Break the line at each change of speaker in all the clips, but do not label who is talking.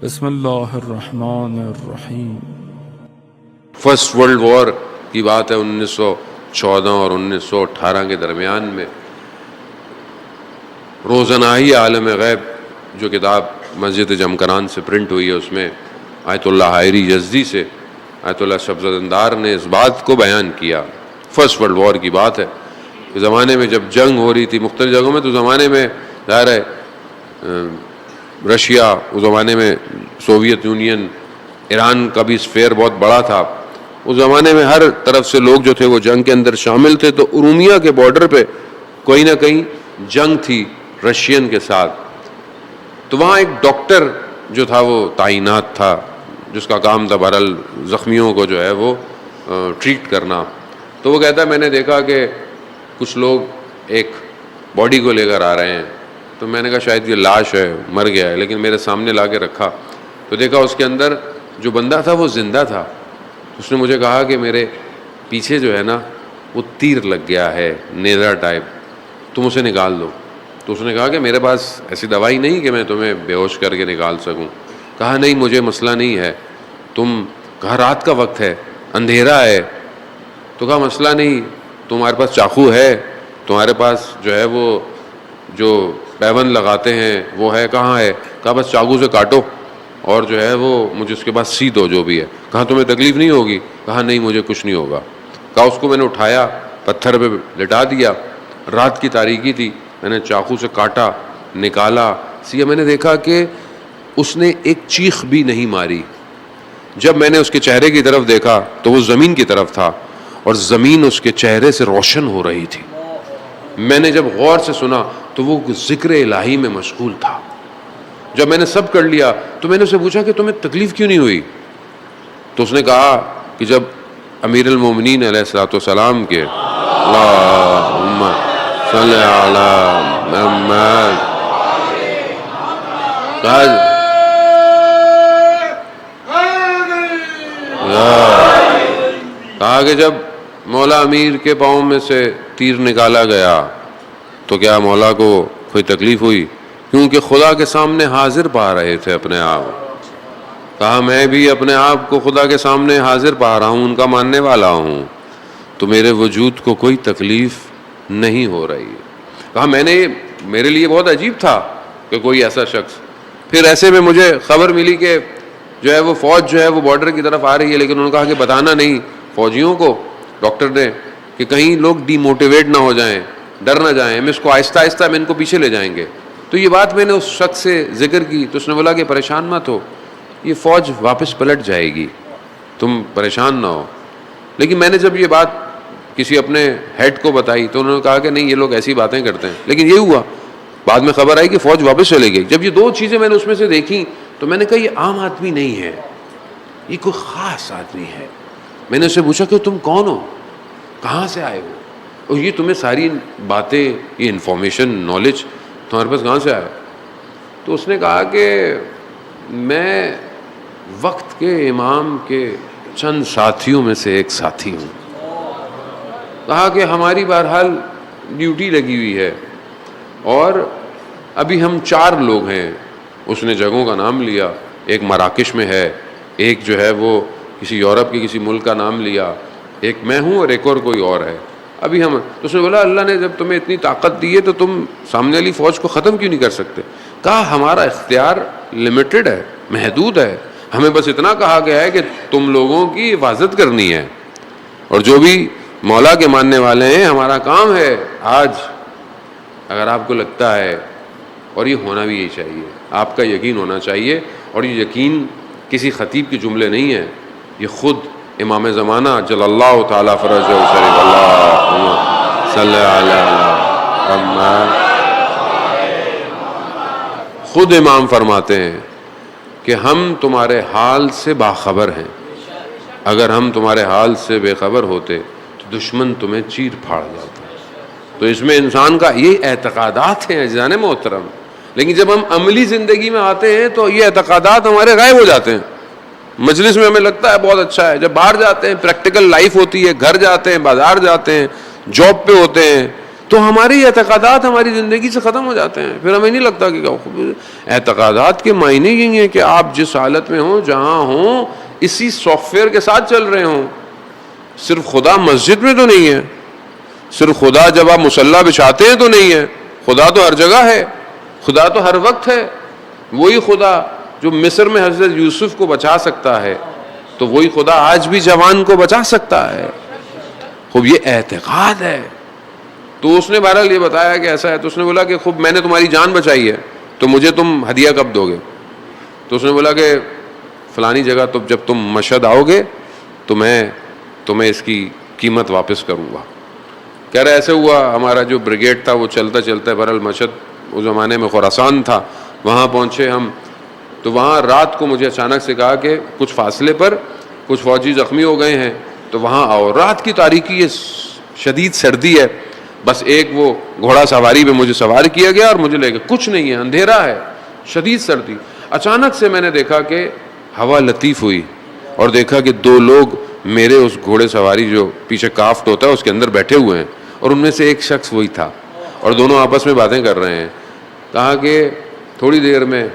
بسم اللہ الرحمن الرحیم۔
فرسٹ ورلڈ وار کی بات ہے 1914 اور 1918 کے درمیان میں۔ روزنائی عالم غیب جو کتاب مسجد جمکران سے پرنٹ ہوئی ہے، اس میں آیت اللہ حائری یزدی سے آیت اللہ شبزدندار نے اس بات کو بیان کیا۔ فرسٹ ورلڈ وار کی بات ہے کہ زمانے میں جب جنگ ہو رہی تھی مختلف جگہوں میں، تو زمانے میں ظاہر ہے رشیا، اس زمانے میں سوویت یونین، ایران کا بھی اسفیئر بہت بڑا تھا۔ اس زمانے میں ہر طرف سے لوگ جو تھے وہ جنگ کے اندر شامل تھے، تو ارومیہ کے بارڈر پہ کوئی نہ کہیں جنگ تھی رشین کے ساتھ۔ تو وہاں ایک ڈاکٹر جو تھا وہ تعینات تھا، جس کا کام تھا بہرحال زخمیوں کو جو ہے وہ ٹریٹ کرنا۔ تو وہ کہتا ہے میں نے دیکھا کہ کچھ لوگ ایک باڈی کو لے کر آ رہے ہیں، تو میں نے کہا شاید یہ لاش ہے، مر گیا ہے، لیکن میرے سامنے لا کے رکھا تو دیکھا اس کے اندر جو بندہ تھا وہ زندہ تھا۔ اس نے مجھے کہا کہ میرے پیچھے جو ہے نا وہ تیر لگ گیا ہے، نیزا ٹائپ، تم اسے نکال دو۔ تو اس نے کہا کہ میرے پاس ایسی دوائی نہیں کہ میں تمہیں بے ہوش کر کے نکال سکوں۔ کہا نہیں، مجھے مسئلہ نہیں ہے، کہا رات کا وقت ہے، اندھیرا ہے۔ تو کہا مسئلہ نہیں، تمہارے پاس چاقو ہے، تمہارے پاس جو ہے وہ جو پیون لگاتے ہیں وہ ہے، کہاں ہے؟ کہا بس چاقو سے کاٹو اور جو ہے وہ مجھے اس کے بعد سی دو جو بھی ہے۔ کہا تمہیں تکلیف نہیں ہوگی؟ کہا نہیں، مجھے کچھ نہیں ہوگا۔ کہا اس کو میں نے اٹھایا، پتھر پہ لٹا دیا، رات کی تاریکی تھی، میں نے چاقو سے کاٹا، نکالا، سیا۔ میں نے دیکھا کہ اس نے ایک چیخ بھی نہیں ماری۔ جب میں نے اس کے چہرے کی طرف دیکھا تو وہ زمین کی طرف تھا اور زمین اس کے چہرے سے روشن ہو رہی تھی۔ میں نے جب غور سے سنا تو وہ ذکر الہی میں مشغول تھا۔ جب میں نے سب کر لیا تو میں نے اسے پوچھا کہ تمہیں تکلیف کیوں نہیں ہوئی؟ تو اس نے کہا کہ جب امیر المومنین علیہ الصلوۃ والسلام کے اللہم صلی علی محمد، کہا کہ جب مولا امیر کے پاؤں میں سے تیر نکالا گیا تو کیا مولا کو کوئی تکلیف ہوئی؟ کیونکہ خدا کے سامنے حاضر پا رہے تھے اپنے آپ۔ کہا میں بھی اپنے آپ کو خدا کے سامنے حاضر پا رہا ہوں، ان کا ماننے والا ہوں، تو میرے وجود کو کوئی تکلیف نہیں ہو رہی۔ کہا میرے لیے بہت عجیب تھا کہ کوئی ایسا شخص۔ پھر ایسے میں مجھے خبر ملی کہ جو ہے وہ فوج جو ہے وہ بارڈر کی طرف آ رہی ہے، لیکن انہوں نے کہا کہ بتانا نہیں فوجیوں کو، ڈاکٹر نے، کہ کہیں لوگ ڈی موٹیویٹ نہ ہو جائیں، ڈر نہ جائیں، ہم اس کو آہستہ آہستہ میں ان کو پیچھے لے جائیں گے۔ تو یہ بات میں نے اس شخص سے ذکر کی تو اس نے بولا کہ پریشان مت ہو، یہ فوج واپس پلٹ جائے گی، تم پریشان نہ ہو۔ لیکن میں نے جب یہ بات کسی اپنے ہیڈ کو بتائی تو انہوں نے کہا کہ نہیں، یہ لوگ ایسی باتیں کرتے ہیں۔ لیکن یہ ہوا، بعد میں خبر آئی کہ فوج واپس چلے گئی۔ جب یہ دو چیزیں میں نے اس میں سے دیکھی تو میں نے کہا یہ عام آدمی نہیں ہے، یہ کوئی خاص آدمی ہے۔ میں نے اس سے پوچھا کہ تم کون ہو، کہاں سے آئے ہو، اور یہ تمہیں ساری باتیں، یہ انفارمیشن، نالج تمہارے پاس کہاں سے آیا؟ تو اس نے کہا کہ میں وقت کے امام کے چند ساتھیوں میں سے ایک ساتھی ہوں۔ کہا کہ ہماری بہرحال ڈیوٹی لگی ہوئی ہے اور ابھی ہم 4 لوگ ہیں۔ اس نے جگہوں کا نام لیا، ایک مراکش میں ہے، ایک جو ہے وہ کسی یورپ کے کسی ملک کا نام لیا، ایک میں ہوں اور ایک اور کوئی اور ہے۔ ابھی ہم، تو اس نے بولا اللہ نے جب تمہیں اتنی طاقت دی ہے تو تم سامنے والی فوج کو ختم کیوں نہیں کر سکتے؟ کہا ہمارا اختیار لمیٹڈ ہے، محدود ہے، ہمیں بس اتنا کہا گیا ہے کہ تم لوگوں کی حفاظت کرنی ہے، اور جو بھی مولا کے ماننے والے ہیں ہمارا کام ہے آج، اگر آپ کو لگتا ہے، اور یہ ہونا بھی یہی چاہیے، آپ کا یقین ہونا چاہیے، اور یہ یقین کسی خطیب کے جملے نہیں ہیں، یہ خود امام زمانہ جل اللہ تعالیٰ فرجہ شریف، اللہم صلی علی محمد، خود امام فرماتے ہیں کہ ہم تمہارے حال سے باخبر ہیں، اگر ہم تمہارے حال سے بے خبر ہوتے تو دشمن تمہیں چیر پھاڑ جاتا۔ تو اس میں انسان کا یہ اعتقادات ہیں عزیزان محترم، لیکن جب ہم عملی زندگی میں آتے ہیں تو یہ اعتقادات ہمارے غائب ہو جاتے ہیں۔ مجلس میں ہمیں لگتا ہے بہت اچھا ہے، جب باہر جاتے ہیں پریکٹیکل لائف ہوتی ہے، گھر جاتے ہیں، بازار جاتے ہیں، جاب پہ ہوتے ہیں، تو ہمارے اعتقادات ہماری زندگی سے ختم ہو جاتے ہیں. پھر ہمیں نہیں لگتا کہ اعتقادات کے معنی یہی ہیں کہ آپ جس حالت میں ہوں جہاں ہوں اسی سافٹ ویئر کے ساتھ چل رہے ہوں. صرف خدا مسجد میں تو نہیں ہے, صرف خدا جب آپ مصلی بچھاتے ہیں تو نہیں ہے, خدا تو ہر جگہ ہے, خدا تو ہر وقت ہے. وہی خدا جو مصر میں حضرت یوسف کو بچا سکتا ہے تو وہی خدا آج بھی جوان کو بچا سکتا ہے. خوب یہ اعتقاد ہے. تو اس نے بہرحال یہ بتایا کہ ایسا ہے. تو اس نے بولا کہ خوب میں نے تمہاری جان بچائی ہے تو مجھے تم ہدیہ کب دو گے؟ تو اس نے بولا کہ فلانی جگہ تو جب تم مشہد آؤ گے تو میں تمہیں اس کی قیمت واپس کروں گا. کہہ رہا ایسے ہوا, ہمارا جو بریگیڈ تھا وہ چلتا چلتا بہرحال مشہد اس زمانے میں خراسان تھا, وہاں پہنچے ہم. تو وہاں رات کو مجھے اچانک سے کہا کہ کچھ فاصلے پر کچھ فوجی زخمی ہو گئے ہیں تو وہاں آؤ. رات کی تاریکی, یہ شدید سردی ہے, بس ایک وہ گھوڑا سواری پہ مجھے سوار کیا گیا اور مجھے لے گئے. کچھ نہیں ہے, اندھیرا ہے, شدید سردی. اچانک سے میں نے دیکھا کہ ہوا لطیف ہوئی اور دیکھا کہ دو لوگ میرے اس گھوڑے سواری جو پیچھے کافٹ ہوتا ہے اس کے اندر بیٹھے ہوئے ہیں اور ان میں سے ایک شخص وہی تھا اور دونوں آپس میں باتیں کر رہے ہیں. کہا کہ تھوڑی دیر میں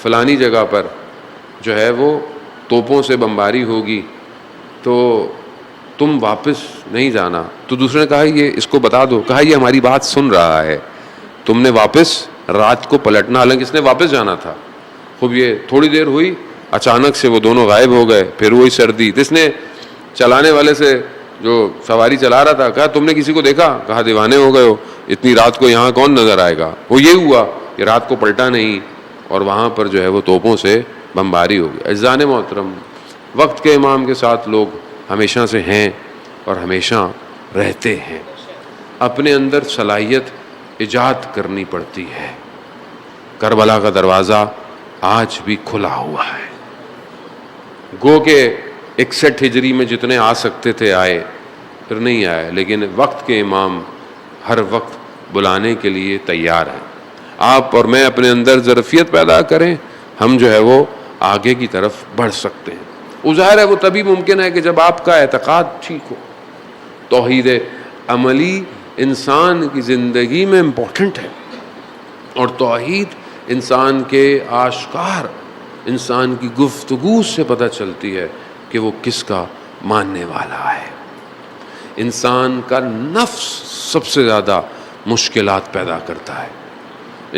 فلانی جگہ پر جو ہے وہ توپوں سے بمباری ہوگی تو تم واپس نہیں جانا. تو دوسرے نے کہا یہ اس کو بتا دو. کہا یہ ہماری بات سن رہا ہے, تم نے واپس رات کو پلٹنا. حالانکہ اس نے واپس جانا تھا. خوب یہ تھوڑی دیر ہوئی, اچانک سے وہ دونوں غائب ہو گئے. پھر وہی سردی. تو اس نے چلانے والے سے جو سواری چلا رہا تھا کہا تم نے کسی کو دیکھا؟ کہا دیوانے ہو گئے ہو, اتنی رات کو یہاں کون نظر آئے گا. وہ یہ ہوا کہ رات کو پلٹا نہیں اور وہاں پر جو ہے وہ توپوں سے بمباری ہو گئی. عزیزان محترم, وقت کے امام کے ساتھ لوگ ہمیشہ سے ہیں اور ہمیشہ رہتے ہیں. اپنے اندر صلاحیت ایجاد کرنی پڑتی ہے. کربلا کا دروازہ آج بھی کھلا ہوا ہے. گو کہ 61 ہجری میں جتنے آ سکتے تھے آئے, پھر نہیں آئے, لیکن وقت کے امام ہر وقت بلانے کے لیے تیار ہیں. آپ اور میں اپنے اندر ظرفیت پیدا کریں, ہم جو ہے وہ آگے کی طرف بڑھ سکتے ہیں. وہ ظاہر ہے وہ تبھی ممکن ہے کہ جب آپ کا اعتقاد ٹھیک ہو. توحید عملی انسان کی زندگی میں امپورٹنٹ ہے اور توحید انسان کے آشکار, انسان کی گفتگو سے پتہ چلتی ہے کہ وہ کس کا ماننے والا ہے. انسان کا نفس سب سے زیادہ مشکلات پیدا کرتا ہے.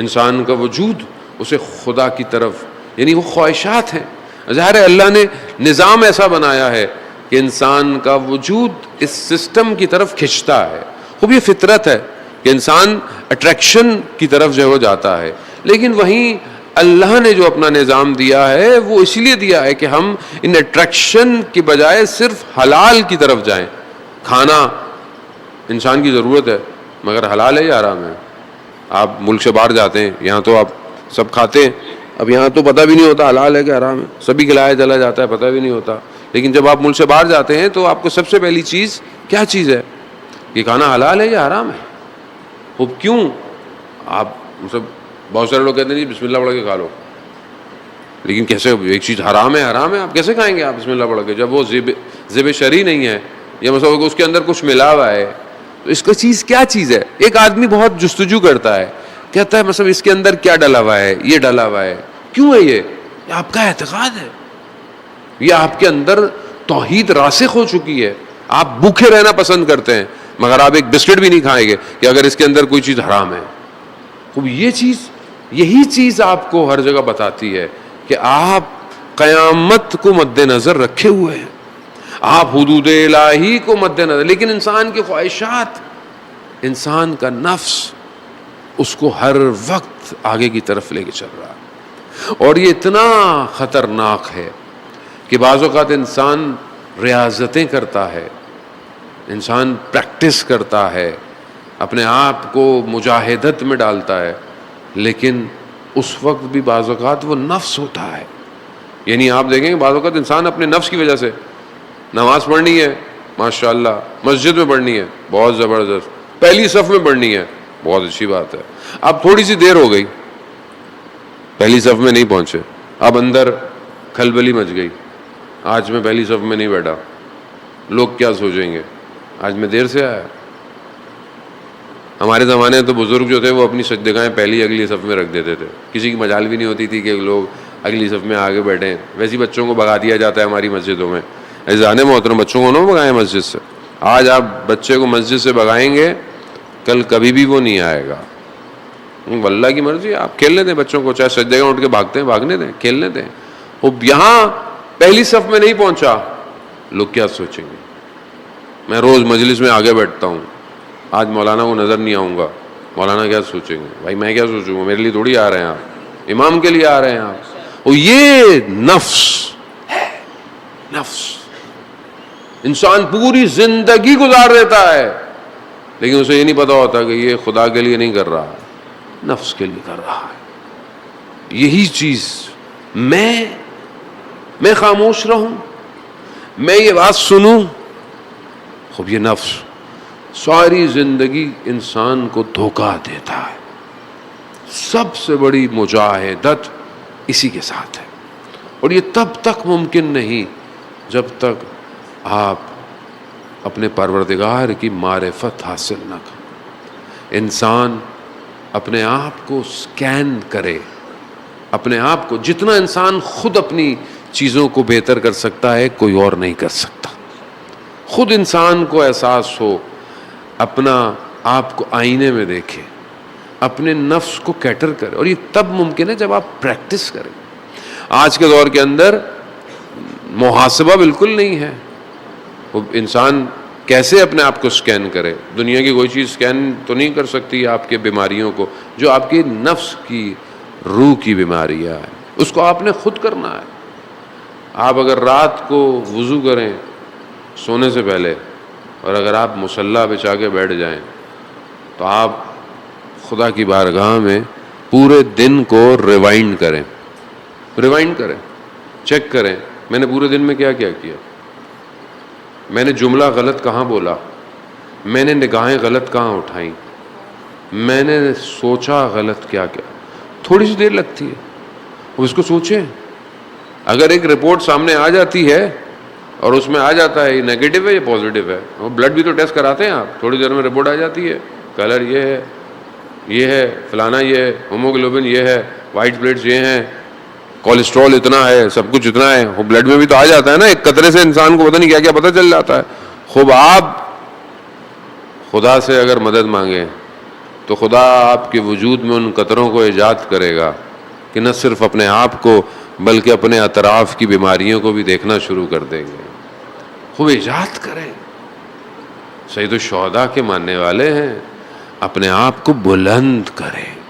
انسان کا وجود اسے خدا کی طرف, یعنی وہ خواہشات ہیں. ظاہر ہے اللہ نے نظام ایسا بنایا ہے کہ انسان کا وجود اس سسٹم کی طرف کھنچتا ہے. خوب یہ فطرت ہے کہ انسان اٹریکشن کی طرف جو جاتا ہے, لیکن وہیں اللہ نے جو اپنا نظام دیا ہے وہ اس لیے دیا ہے کہ ہم ان اٹریکشن کی بجائے صرف حلال کی طرف جائیں. کھانا انسان کی ضرورت ہے مگر حلال ہے یا حرام ہے؟ آپ ملک سے باہر جاتے ہیں, یہاں تو آپ سب کھاتے ہیں, اب یہاں تو پتہ بھی نہیں ہوتا حلال ہے کہ حرام ہے, سبھی کھلایا چلا جاتا ہے, پتہ بھی نہیں ہوتا. لیکن جب آپ ملک سے باہر جاتے ہیں تو آپ کو سب سے پہلی چیز کیا چیز ہے کہ کھانا حلال ہے یا حرام ہے. وہ کیوں؟ آپ سب بہت سارے لوگ کہتے ہیں جی بسم اللہ پڑھ کے کھا لو, لیکن کیسے ایک چیز حرام ہے آپ کیسے کھائیں گے آپ بسم اللہ پڑھ کے جب وہ ذب شرعی نہیں ہے یا مثلا اس کے اندر کچھ ملا ہوا ہے. تو اس کا چیز کیا چیز ہے؟ ایک آدمی بہت جستجو کرتا ہے, کہتا ہے مثلا اس کے اندر کیا ڈلا ہوا ہے, یہ ڈلا ہوا ہے, کیوں ہے یہ آپ کا اعتقاد ہے, یہ آپ کے اندر توحید راسخ ہو چکی ہے. آپ بھوکے رہنا پسند کرتے ہیں مگر آپ ایک بسکٹ بھی نہیں کھائیں گے کہ اگر اس کے اندر کوئی چیز حرام ہے. خوب یہ چیز, یہی چیز آپ کو ہر جگہ بتاتی ہے کہ آپ قیامت کو مد نظر رکھے ہوئے ہیں, آپ حدود الہی کو مد نظر. لیکن انسان کی خواہشات, انسان کا نفس اس کو ہر وقت آگے کی طرف لے کے چل رہا ہے. اور یہ اتنا خطرناک ہے کہ بعض اوقات انسان ریاضتیں کرتا ہے, انسان پریکٹس کرتا ہے, اپنے آپ کو مجاہدت میں ڈالتا ہے, لیکن اس وقت بھی بعض اوقات وہ نفس ہوتا ہے. یعنی آپ دیکھیں کہ بعض اوقات انسان اپنے نفس کی وجہ سے نماز پڑھنی ہے ماشاءاللہ, مسجد میں پڑھنی ہے بہت زبردست, پہلی صف میں پڑھنی ہے بہت اچھی بات ہے. اب تھوڑی سی دیر ہو گئی, پہلی صف میں نہیں پہنچے, اب اندر کھلبلی مچ گئی, آج میں پہلی صف میں نہیں بیٹھا, لوگ کیا سوچیں گے, آج میں دیر سے آیا. ہمارے زمانے میں تو بزرگ جو تھے وہ اپنی سجدگاہیں پہلی اگلی صف میں رکھ دیتے تھے, کسی کی مجال بھی نہیں ہوتی تھی کہ لوگ اگلی صف میں آگے بیٹھیں. ویسے بچوں کو بھگا دیا جاتا ہے ہماری مسجدوں میں. عزیزان محترم, بچوں کو نہ بھگائیں مسجد سے. آج آپ بچے کو مسجد سے بھگائیں گے, کل کبھی بھی وہ نہیں آئے گا. اللہ کی مرضی, آپ کھیلنے دیں بچوں کو, چاہے سجدے اٹھ کے بھاگتے ہیں بھاگنے دیں, کھیلنے دیں. وہ یہاں پہلی صف میں نہیں پہنچا, لوگ کیا سوچیں گے؟ میں روز مجلس میں آگے بیٹھتا ہوں, آج مولانا کو نظر نہیں آؤں گا, مولانا کیا سوچیں گے؟ بھائی میں کیا سوچوں گا, میرے لیے تھوڑی آ رہے ہیں آپ, امام کے لیے آ رہے ہیں آپ. اور یہ نفس انسان پوری زندگی گزار دیتا ہے, لیکن اسے یہ نہیں پتا ہوتا کہ یہ خدا کے لیے نہیں کر رہا, نفس کے لیے کر رہا ہے. یہی چیز میں خاموش رہوں, میں یہ بات سنوں, خوب یہ نفس ساری زندگی انسان کو دھوکہ دیتا ہے. سب سے بڑی مجاہدت اسی کے ساتھ ہے, اور یہ تب تک ممکن نہیں جب تک آپ اپنے پروردگار کی معرفت حاصل نہ کریں. انسان اپنے آپ کو سکین کرے, اپنے آپ کو, جتنا انسان خود اپنی چیزوں کو بہتر کر سکتا ہے کوئی اور نہیں کر سکتا. خود انسان کو احساس ہو, اپنا آپ کو آئینے میں دیکھے, اپنے نفس کو کیٹر کرے, اور یہ تب ممکن ہے جب آپ پریکٹس کریں. آج کے دور کے اندر محاسبہ بالکل نہیں ہے. وہ انسان کیسے اپنے آپ کو سکین کرے؟ دنیا کی کوئی چیز سکین تو نہیں کر سکتی آپ کے بیماریوں کو, جو آپ کے نفس کی, روح کی بیماریاں ہیں, اس کو آپ نے خود کرنا ہے. آپ اگر رات کو وضو کریں سونے سے پہلے, اور اگر آپ مصلی بچھا کے بیٹھ جائیں, تو آپ خدا کی بارگاہ میں پورے دن کو ریوائنڈ کریں, چیک کریں میں نے پورے دن میں کیا کیا, میں نے جملہ غلط کہاں بولا, میں نے نگاہیں غلط کہاں اٹھائیں, میں نے سوچا غلط کیا. تھوڑی سی دیر لگتی ہے, اب اس کو سوچیں. اگر ایک رپورٹ سامنے آ جاتی ہے اور اس میں آ جاتا ہے یہ نیگیٹو ہے یہ پازیٹو ہے, وہ بلڈ بھی تو ٹیسٹ کراتے ہیں آپ, تھوڑی دیر میں رپورٹ آ جاتی ہے, کلر یہ ہے فلانا, یہ ہے ہیموگلوبن, یہ ہے وائٹ پلیٹس, یہ ہیں کولیسٹرول اتنا ہے, سب کچھ اتنا ہے. وہ بلڈ میں بھی تو آ جاتا ہے نا, ایک قطرے سے انسان کو پتہ نہیں کیا کیا پتہ چل جاتا ہے. خوب آپ خدا سے اگر مدد مانگیں تو خدا آپ کے وجود میں ان قطروں کو ایجاد کرے گا کہ نہ صرف اپنے آپ کو بلکہ اپنے اطراف کی بیماریوں کو بھی دیکھنا شروع کر دیں گے. خوب ایجاد کریں. سید الشہداء کے ماننے والے ہیں, اپنے آپ کو بلند کریں.